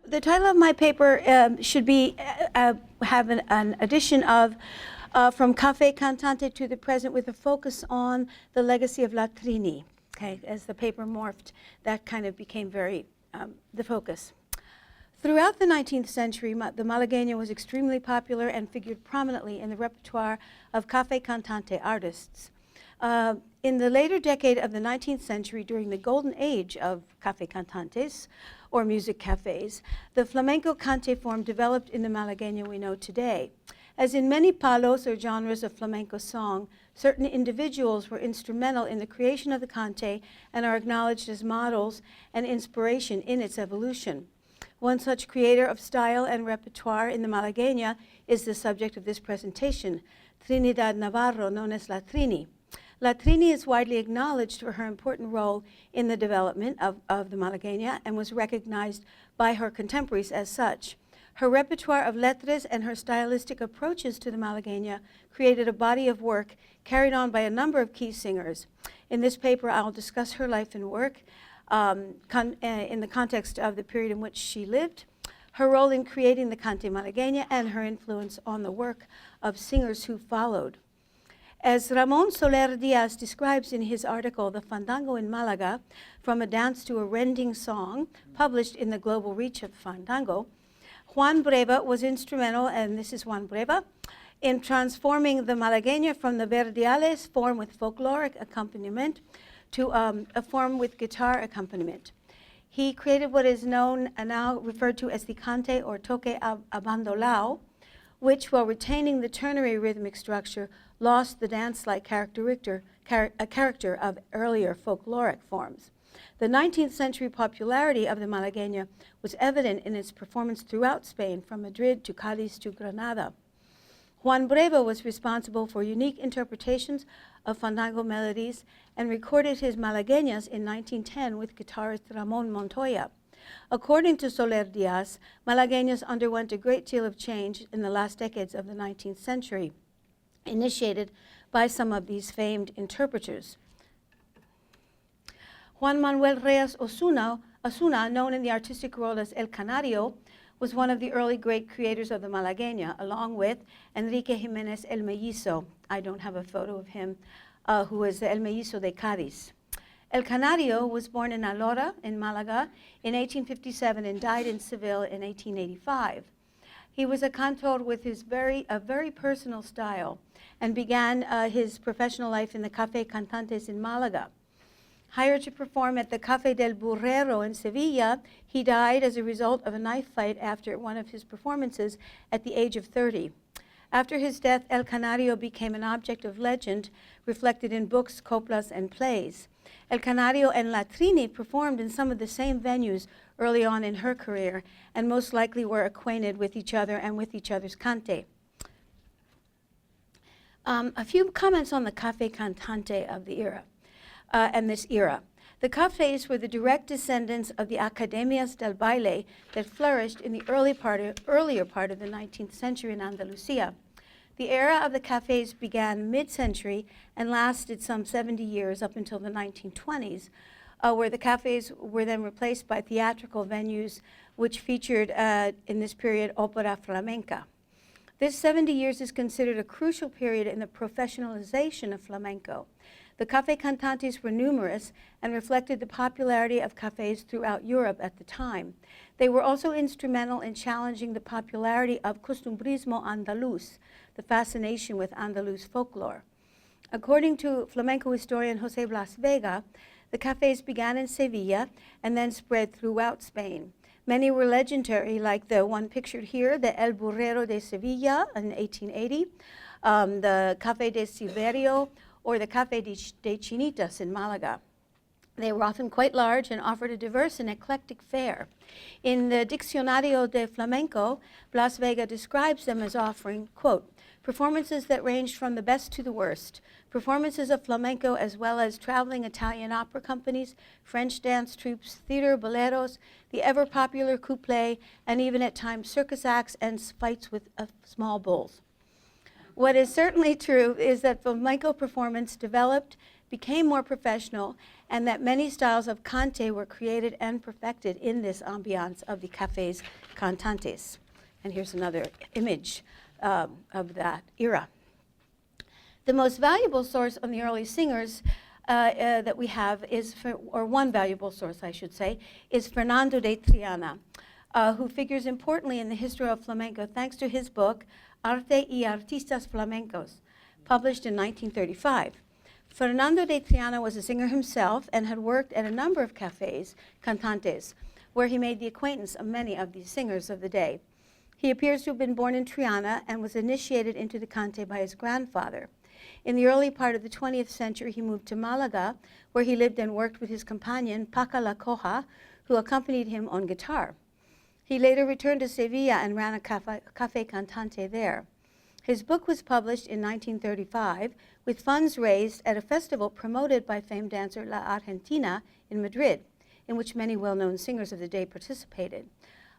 The title of my paper should be have an addition of from Café Cantante to the present, with a focus on the legacy of La Trini. Okay, as the paper morphed, that kind of became very the focus. Throughout the 19th century, the Malagueña was extremely popular and figured prominently in the repertoire of Café Cantante artists. In the later decade of the 19th century, during the golden age of Café Cantantes, or music cafes, the flamenco cante form developed in the Malagueña we know today. As in many palos or genres of flamenco song, certain individuals were instrumental in the creation of the cante and are acknowledged as models and inspiration in its evolution. One such creator of style and repertoire in the Malagueña is the subject of this presentation, Trinidad Navarro, known as La Trini. La Trini is widely acknowledged for her important role in the development of the Malagueña and was recognized by her contemporaries as such. Her repertoire of lettres and her stylistic approaches to the Malagueña created a body of work carried on by a number of key singers. In this paper, I'll discuss her life and work in the context of the period in which she lived, her role in creating the cante Malagueña, and her influence on the work of singers who followed. As Ramon Soler Diaz describes in his article, The Fandango in Malaga, From a Dance to a Rending Song, published in the Global Reach of Fandango, Juan Breva was instrumental, and this is Juan Breva, in transforming the Malagueña from the verdiales form with folkloric accompaniment to a form with guitar accompaniment. He created what is known and now referred to as the cante or toque abandolao, which, while retaining the ternary rhythmic structure, lost the dance-like character of earlier folkloric forms. The 19th century popularity of the Malagueña was evident in its performance throughout Spain, from Madrid to Cádiz to Granada. Juan Breva was responsible for unique interpretations of fandango melodies and recorded his Malagueñas in 1910 with guitarist Ramon Montoya. According to Soler Diaz, Malagueñas underwent a great deal of change in the last decades of the 19th century, initiated by some of these famed interpreters. Juan Manuel Reyes Osuna, known in the artistic world as El Canario, was one of the early great creators of the Malagueña, along with Enrique Jiménez El Mellizo. I don't have a photo of him, who was the El Mellizo de Cádiz. El Canario was born in Alora, in Malaga, in 1857 and died in Seville in 1885. He was a cantor with a very personal style and began his professional life in the Café Cantantes in Malaga. Hired to perform at the Café del Burrero in Sevilla, he died as a result of a knife fight after one of his performances at the age of 30. After his death, El Canario became an object of legend reflected in books, coplas, and plays. El Canario and La Trini performed in some of the same venues early on in her career, and most likely were acquainted with each other and with each other's cante. A few comments on the Café Cantante of the era, and this era. The cafés were the direct descendants of the academias del baile that flourished in the earlier part of the 19th century in Andalusia. The era of the cafés began mid-century and lasted some 70 years up until the 1920s, where the cafés were then replaced by theatrical venues which featured, in this period, opera flamenca. This 70 years is considered a crucial period in the professionalization of flamenco. The Café Cantantes were numerous and reflected the popularity of cafés throughout Europe at the time. They were also instrumental in challenging the popularity of costumbrismo andaluz, the fascination with Andaluz folklore. According to flamenco historian José Blas Vega, the cafés began in Sevilla and then spread throughout Spain. Many were legendary, like the one pictured here, the El Burrero de Sevilla in 1880, the Café de Siberio, or the Café de Chinitas in Malaga. They were often quite large and offered a diverse and eclectic fare. In the Diccionario de Flamenco, Blas Vega describes them as offering, quote, performances that ranged from the best to the worst, performances of flamenco as well as traveling Italian opera companies, French dance troupes, theater, boleros, the ever-popular couplet, and even at times circus acts and fights with small bulls. What is certainly true is that flamenco performance developed, became more professional, and that many styles of cante were created and perfected in this ambiance of the cafes cantantes. And here's another image of that era. The most valuable source on the early singers that we have is, or one valuable source, I should say, is Fernando de Triana, who figures importantly in the history of flamenco thanks to his book, Arte y Artistas Flamencos, published in 1935. Fernando de Triana was a singer himself and had worked at a number of cafes, cantantes, where he made the acquaintance of many of these singers of the day. He appears to have been born in Triana and was initiated into the cante by his grandfather. In the early part of the 20th century, he moved to Malaga, where he lived and worked with his companion, Paca La Coja, who accompanied him on guitar. He later returned to Sevilla and ran a Café Cantante there. His book was published in 1935 with funds raised at a festival promoted by famed dancer La Argentina in Madrid, in which many well-known singers of the day participated.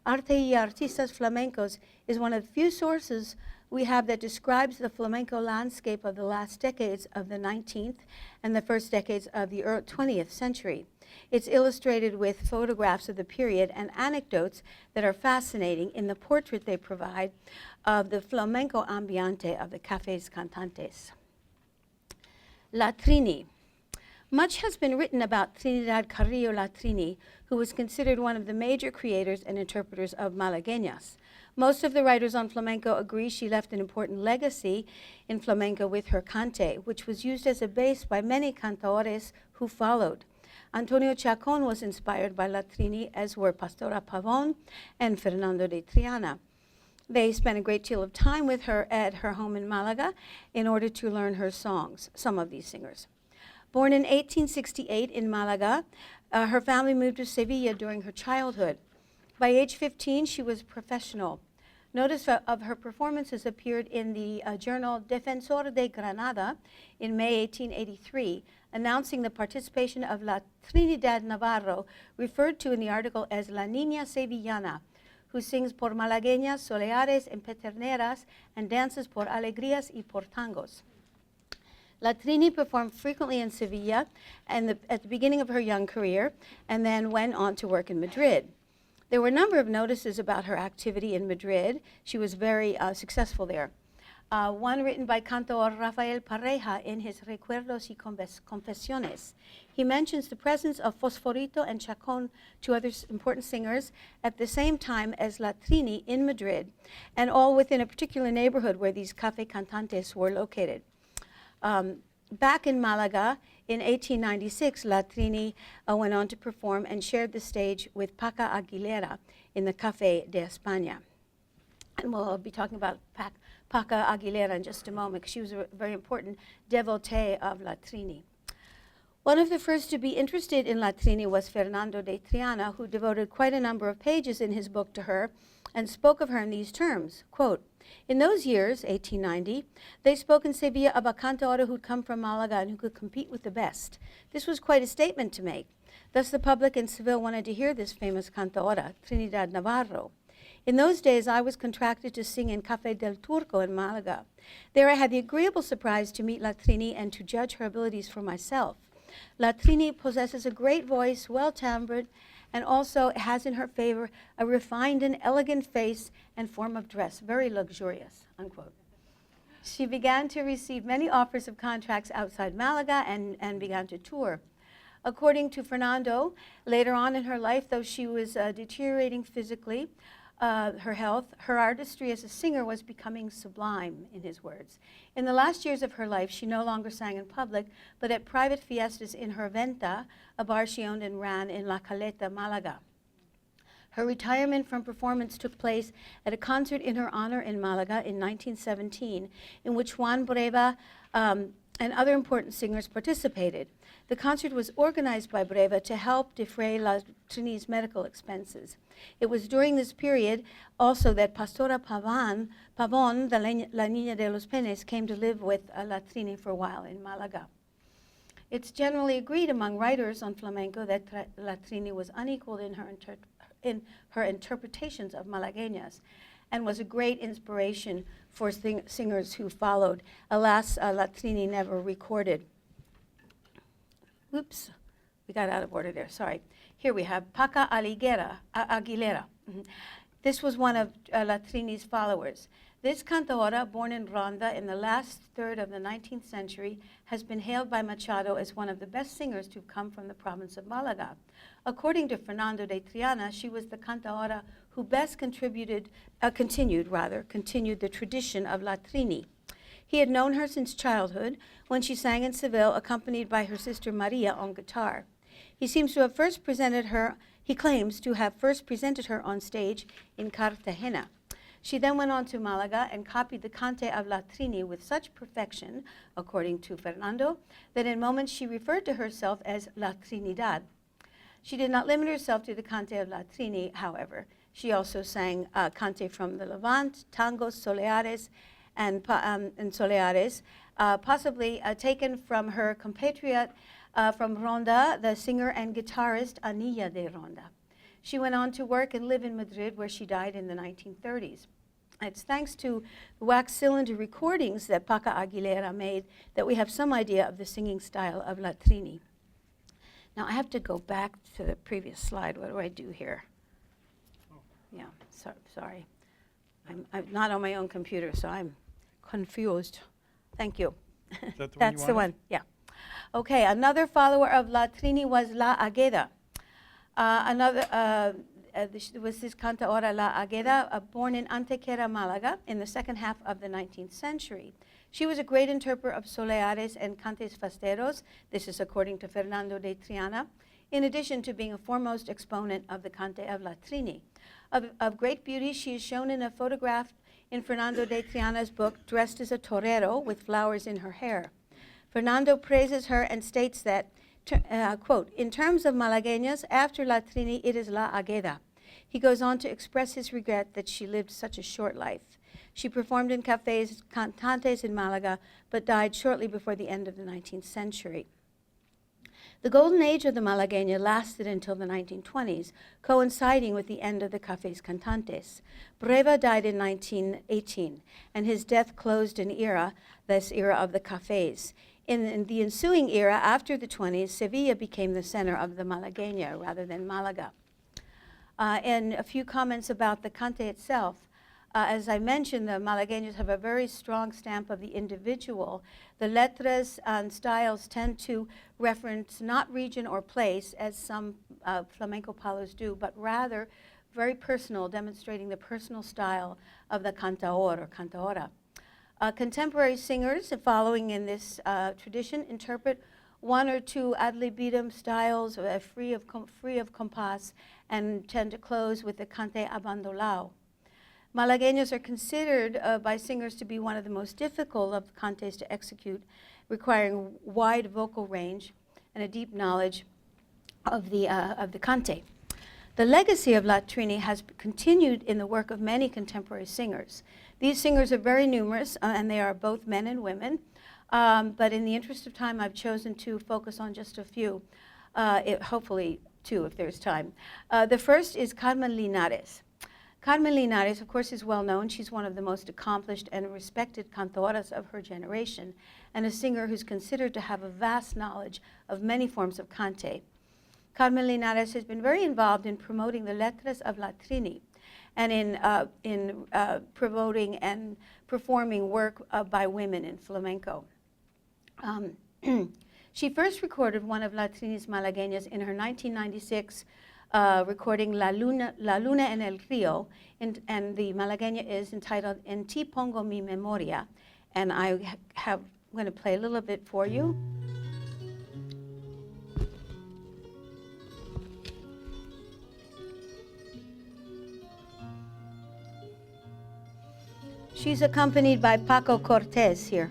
Arte y Artistas Flamencos is one of the few sources we have that describes the flamenco landscape of the last decades of the 19th and the first decades of the 20th century. It's illustrated with photographs of the period and anecdotes that are fascinating in the portrait they provide of the flamenco ambiente of the cafés cantantes. La Trini. Much has been written about Trinidad Carrillo La Trini, who was considered one of the major creators and interpreters of Malagueñas. Most of the writers on flamenco agree she left an important legacy in flamenco with her cante, which was used as a base by many cantadores who followed. Antonio Chacon was inspired by La Trini, as were Pastora Pavón and Fernando de Triana. They spent a great deal of time with her at her home in Malaga in order to learn her songs, some of these singers. Born in 1868 in Malaga, her family moved to Sevilla during her childhood. By age 15, she was professional. Notice of her performances appeared in the journal Defensor de Granada in May 1883, announcing the participation of La Trinidad Navarro, referred to in the article as La Niña Sevillana, who sings por malagueñas, soleares, and peterneras, and dances por alegrías y por tangos. La Trini performed frequently in Sevilla at the beginning of her young career, and then went on to work in Madrid. There were a number of notices about her activity in Madrid. She was very successful there. One written by cantor Rafael Pareja in his Recuerdos y Confesiones. He mentions the presence of Fosforito and Chacon, two other important singers, at the same time as La Trini in Madrid, and all within a particular neighborhood where these café cantantes were located. Back in Malaga in 1896, La Trini went on to perform and shared the stage with Paquita Aguilera in the Café de España. And we'll be talking about Paquita Aguilera in just a moment, because she was a very important devotee of La Trini. One of the first to be interested in La Trini was Fernando de Triana, who devoted quite a number of pages in his book to her and spoke of her in these terms, quote, "In those years, 1890, they spoke in Sevilla of a cantadora who'd come from Malaga and who could compete with the best. This was quite a statement to make. Thus the public in Seville wanted to hear this famous cantadora, Trinidad Navarro. In those days, I was contracted to sing in Café del Turco in Malaga. There I had the agreeable surprise to meet La Trini and to judge her abilities for myself. La Trini possesses a great voice, well-timbred, and also has in her favor a refined and elegant face and form of dress, very luxurious," unquote. She began to receive many offers of contracts outside Malaga and began to tour. According to Fernando, later on in her life, though she was deteriorating physically, her health, her artistry as a singer was becoming sublime, in his words. In the last years of her life, she no longer sang in public, but at private fiestas in her venta, a bar she owned and ran in La Caleta, Malaga. Her retirement from performance took place at a concert in her honor in Malaga in 1917, in which Juan Breva and other important singers participated. The concert was organized by Breva to help defray La Trini's medical expenses. It was during this period also that Pastora Pavón, the La Niña de los Penes, came to live with La Trini for a while in Malaga. It's generally agreed among writers on flamenco that La Trini was unequaled in her interpretations of Malagueñas, and was a great inspiration for singers who followed. Alas, La Trini never recorded. Oops, we got out of order there, sorry. Here we have Paquita Aguilera. This was one of La Trini's followers. This cantora, born in Ronda in the last third of the 19th century, has been hailed by Machado as one of the best singers to come from the province of Malaga. According to Fernando de Triana, she was the cantora who best continued the tradition of La Trini. He had known her since childhood, when she sang in Seville, accompanied by her sister Maria on guitar. He claims to have first presented her on stage in Cartagena. She then went on to Malaga and copied the cante of La Trini with such perfection, according to Fernando, that in moments she referred to herself as La Trinidad. She did not limit herself to the cante of La Trini, however. She also sang cante from the Levant, tangos, soleares, and soleares, possibly taken from her compatriot from Ronda, the singer and guitarist Anilla de Ronda. She went on to work and live in Madrid, where she died in the 1930s. It's thanks to the wax cylinder recordings that Paquita Aguilera made that we have some idea of the singing style of La Trini. Now I have to go back to the previous slide. What do I do here? Yeah, sorry. I'm not on my own computer, so I'm confused. Thank you. Is that the That's the one, yeah. Okay, another follower of La Trini was La Agueda. Was this cantaora La Agueda, born in Antequera, Malaga, in the second half of the 19th century. She was a great interpreter of soleares and cantes fasteros. This is according to Fernando de Triana, in addition to being a foremost exponent of the cante of La Trini. Of great beauty, she is shown in a photograph in Fernando de Triana's book, dressed as a torero with flowers in her hair. Fernando praises her and states that, quote, in terms of Malagueñas, after La Trini, it is La Agueda. He goes on to express his regret that she lived such a short life. She performed in cafes, cantantes in Malaga, but died shortly before the end of the 19th century. The golden age of the Malagueña lasted until the 1920s, coinciding with the end of the cafes cantantes. Breva died in 1918, and his death closed this era of the cafes. In the ensuing era, after the 20s, Sevilla became the center of the Malagueña rather than Malaga. And a few comments about the cante itself. As I mentioned, the Malagueñas have a very strong stamp of the individual. The letras and styles tend to reference not region or place, as some flamenco palos do, but rather very personal, demonstrating the personal style of the cantaor or cantaora. Contemporary singers following in this tradition interpret one or two ad libitum styles free of compás and tend to close with the cante abandolao. Malagueñas are considered by singers to be one of the most difficult of cantes to execute, requiring wide vocal range and a deep knowledge of the cante. The legacy of La Trini has continued in the work of many contemporary singers. These singers are very numerous, and they are both men and women. But in the interest of time, I've chosen to focus on just a few, hopefully two if there's time. The first is Carmen Linares. Carmen Linares, of course, is well known. She's one of the most accomplished and respected cantoras of her generation, and a singer who's considered to have a vast knowledge of many forms of cante. Carmen Linares has been very involved in promoting the letras of La Trini, and in promoting and performing work by women in flamenco. She first recorded one of La Trini's Malagueñas in her 1996 recording La Luna en el Río, and the Malagueña is entitled En ti pongo mi memoria, and I'm going to play a little bit for you. She's accompanied by Paco Cortez here.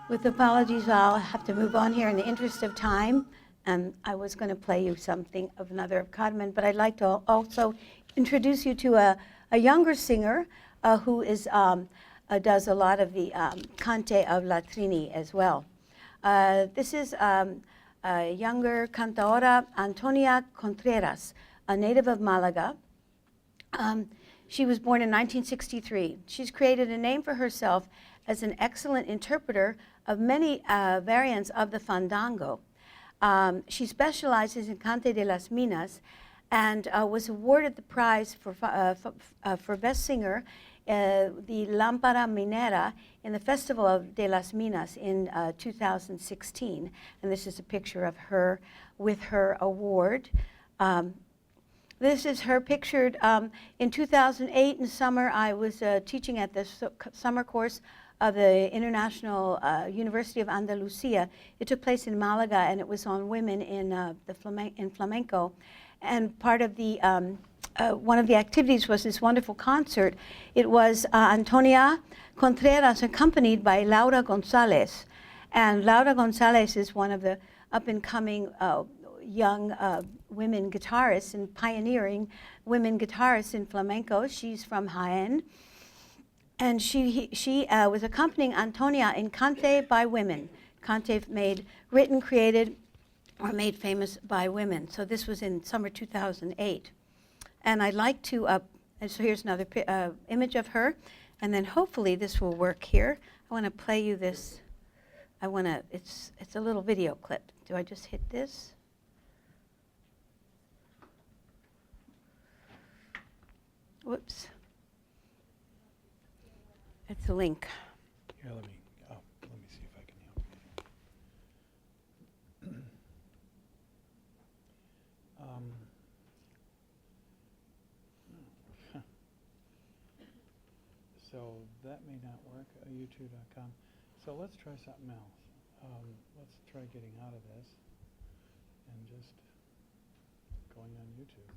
With apologies, I'll have to move on here in the interest of time. I was going to play you something of another of Carmen, but I'd like to also introduce you to a younger singer who does a lot of the cante of La Trini as well. This is a younger cantadora, Antonia Contreras, a native of Malaga. She was born in 1963. She's created a name for herself as an excellent interpreter of many variants of the fandango. She specializes in Cante de las Minas and was awarded the prize for Best Singer, the Lámpara Minera, in the Festival de las Minas in 2016. And this is a picture of her with her award. This is her pictured in 2008 in summer. I was teaching at the summer course of the International University of Andalusia. It took place in Malaga, and it was on women in flamenco. And part of the one of the activities was this wonderful concert. It was Antonia Contreras accompanied by Loren Chuse. And Loren Gonzalez is one of the up-and-coming young women guitarists and pioneering women guitarists in flamenco. She's from Jaén. And she was accompanying Antonia in Cante by women. Cante written, created, or made famous by women. So this was in summer 2008. And I'd like to, and so here's another image of her. And then hopefully this will work here. I want to play you this. It's a little video clip. Do I just hit this? Whoops. It's a link. Here, let me see if I can help you. So that may not work, youtube.com. So let's try something else. Let's try getting out of this and just going on YouTube.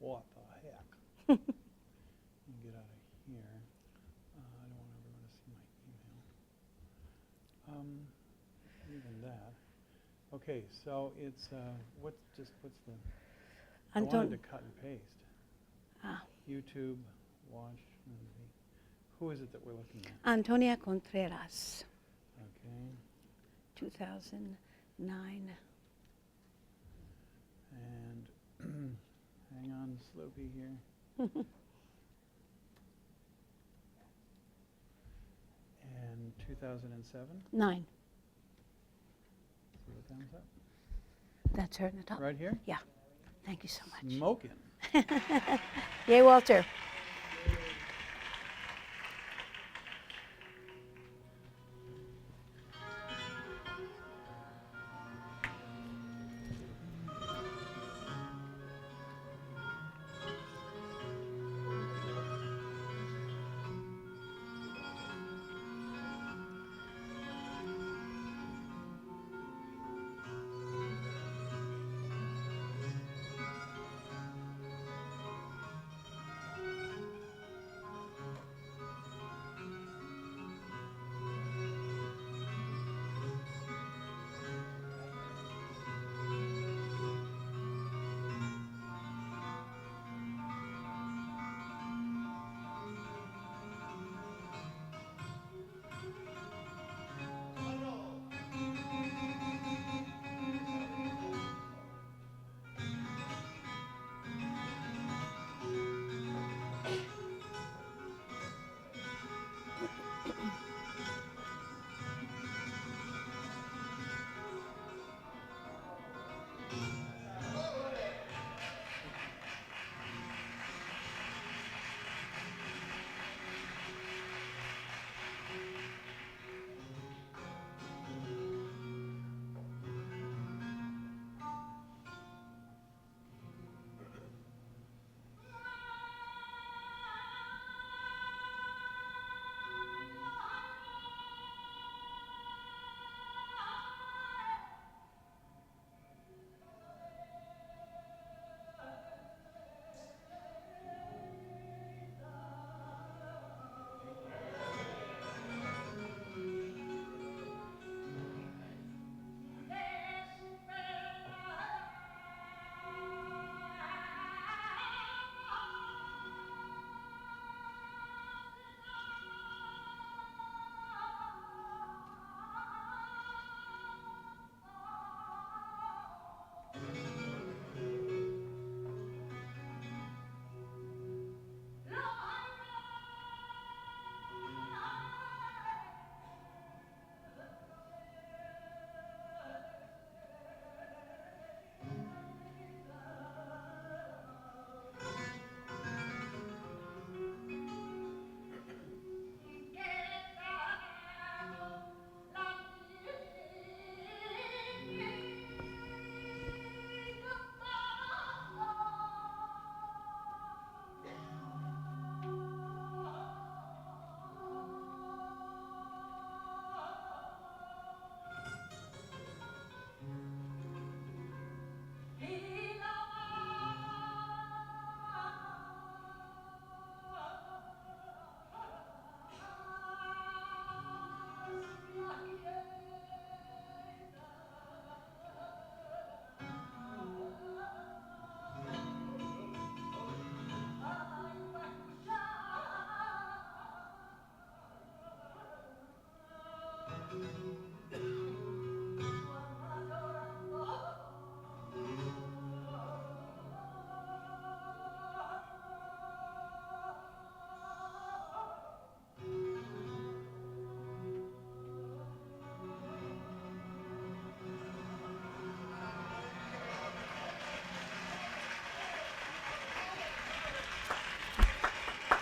What the heck? Let me get out of here. I don't want everyone to see my email. Even that. Okay, so it's what's the? I wanted to cut and paste. YouTube, watch movie. Who is it that we're looking at? Antonia Contreras. Okay. 2009. And hang on, Sloopy here. And 2007? 9. See what thumbs up? That's her in the top. Right here? Yeah. Thank you so much. Smoking. Yay, Walter.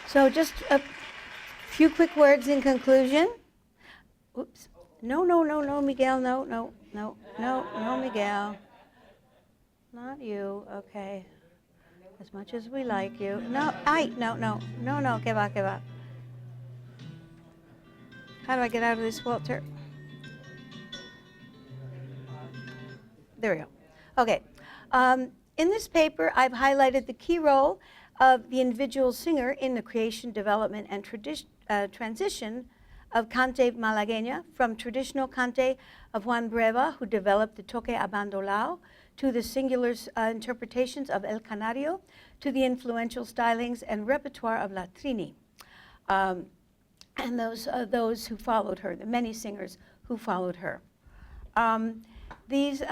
So just a few quick words in conclusion. Oops. No, Miguel, no, Miguel. Not you, okay. As much as we like you. No, que va. How do I get out of this, Walter? There we go. Okay. In this paper, I've highlighted the key role of the individual singer in the creation, development, and transition of Cante Malagueña, from traditional Cante of Juan Breva, who developed the toque abandolao, to the singular interpretations of El Canario, to the influential stylings and repertoire of La Trini, and those who followed her, the many singers who followed her. These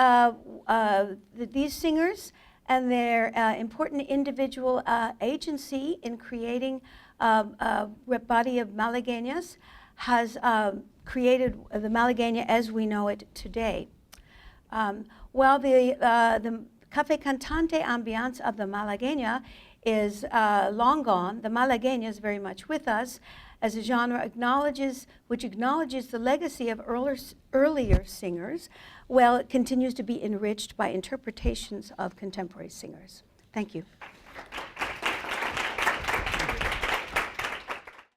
singers and their important individual agency in creating a body of Malagueñas has created the Malagueña as we know it today. While the Café Cantante ambiance of the Malagueña is long gone, the Malagueña is very much with us as a genre which acknowledges the legacy of earlier singers, while it continues to be enriched by interpretations of contemporary singers. Thank you.